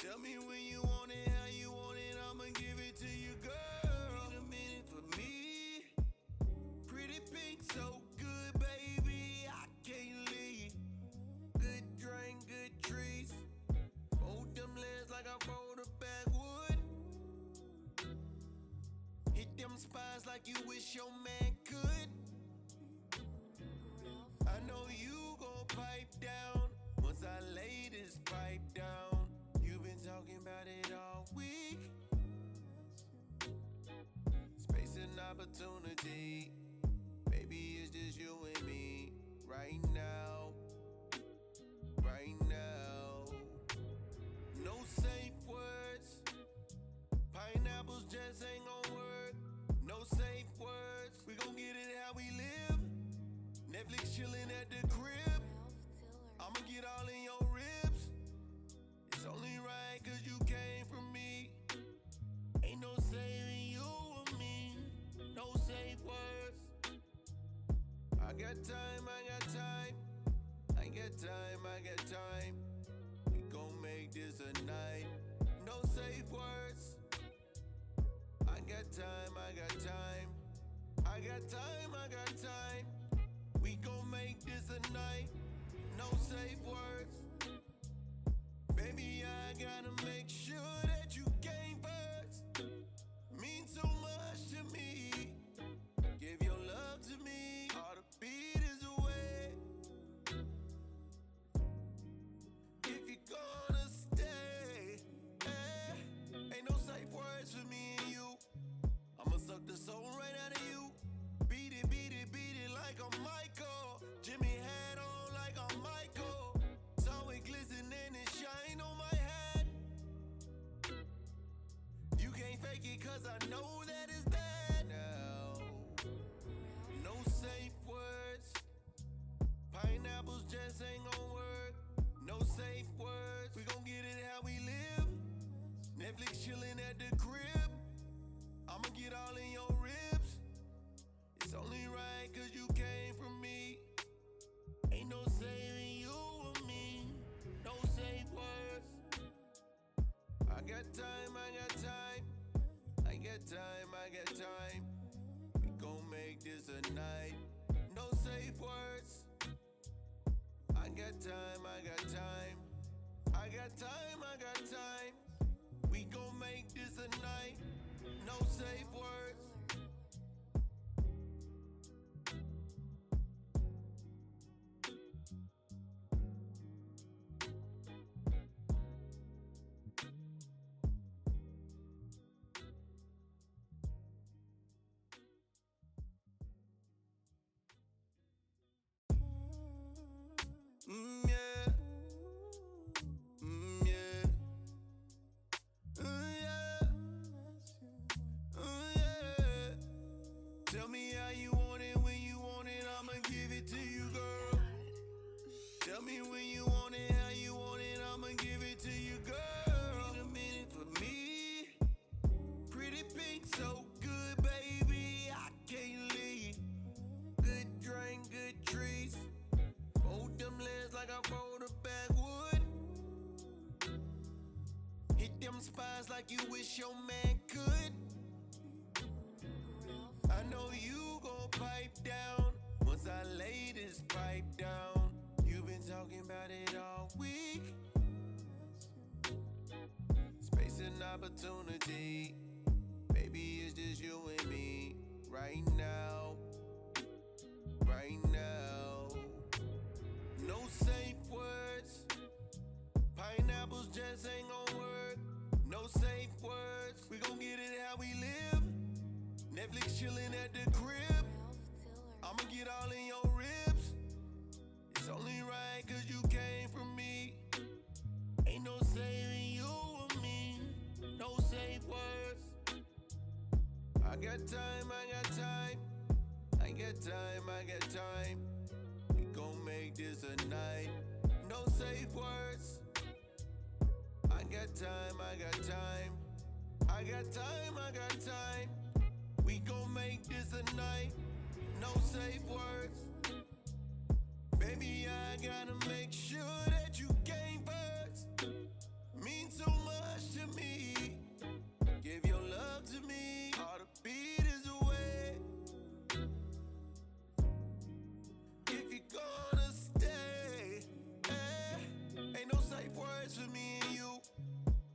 Tell me when you want it, how you want it, I'ma give it to you, girl. Need a minute for me. Pretty pink, so good, baby, I can't leave. Good drink, good trees. Hold them legs like I rolled a backwood. Hit them spots like you wish your man could. I know you gon' pipe down once I lay this pipe down. You've been talking about it all week. Space and opportunity. Baby, it's just you and me. Right now. Right now. No safe words. Pineapples just ain't gon' work. No safe words. We gon' get it how we live. Netflix chillin' at the crib. I'ma get all in your ribs. It's only right cause you came from me. Ain't no saving you or me. No safe words. I got time, I got time. I got time, I got time. We gon' make this a night. No safe words. I got time, I got time. I got time, I got time. We gon' make this a night. No safe words. Baby, I gotta make sure that you came first. Mean so much to me. Give your love to me. All the beat is away. If you're gonna stay, ain't no safe words for me and you. I'ma suck the soul right out of you. Beat it, beat it, beat it like I'm Michael. Jimmy hat on like I'm Michael. Saw it glisten and it shine on my hat. You can't fake it cause I know that it's that. No safe words. Pineapples just ain't gon' work. No safe words. We gon' get it how we live. Netflix chillin' at the crib. I'ma get all in your ribs. It's only right cause you came from me. Ain't no saving you or me. No safe words. I got time, I got time. I got time, I got time. We gon' make this a night. No safe words. I got time, I got time. I got time, I got time. We gon' make this a night. No safe words. Yeah. Yeah. Yeah. Tell me how you want it, when you want it, I'ma give it to you, girl. Tell me when you want it, how you want it, I'ma give it to you, girl. Need a minute for me. Pretty pink, so good, baby, I can't leave. Good drink, good trees. Hold them legs like I rolled a backwood. Hit them spots like you wish your man could. I know you gon' pipe down once I lay this pipe down. You've been talking about it all week. Space and opportunity. Baby, it's just you and me. Right now. Right now. No safe words. Pineapples just ain't gon' work. No safe words. We gon' get it how we live. Netflix chillin' at the crib. I'ma get all in your ribs. It's only right cause you came from me. Ain't no saving you or me. No safe words. I got time, I got time. I got time, I got time. We gon' make this a night. No safe words. I got time, I got time. I got time, I got time. We gon' make this a night. No safe words. Baby, I gotta make sure that you came first. Mean so much. words for me and you.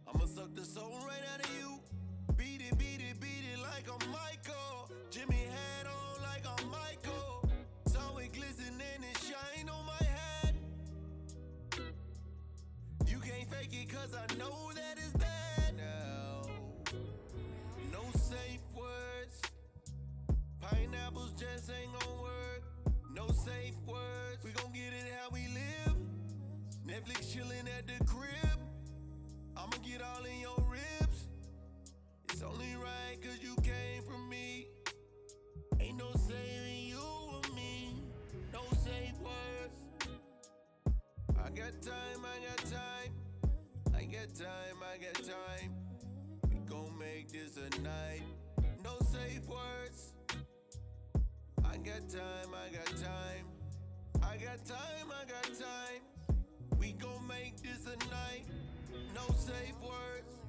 I'ma suck the soul right out of you. Beat it, beat it, beat it like I'm Michael. Jimmy hat on like I'm Michael. Saw it glisten and it shine on my hat. You can't fake it cause I know that it's bad now. No safe words. Pineapples just ain't gon' work. No safe words. We gon' get it how we live. Netflix chillin' at the crib. I'ma get all in your ribs. It's only right cause you came from me. Ain't no saving you or me. No safe words. I got time, I got time. I got time, I got time. We gon' make this a night. No safe words. I got time, I got time. I got time, I got time. We gon' make this a night. No safe words.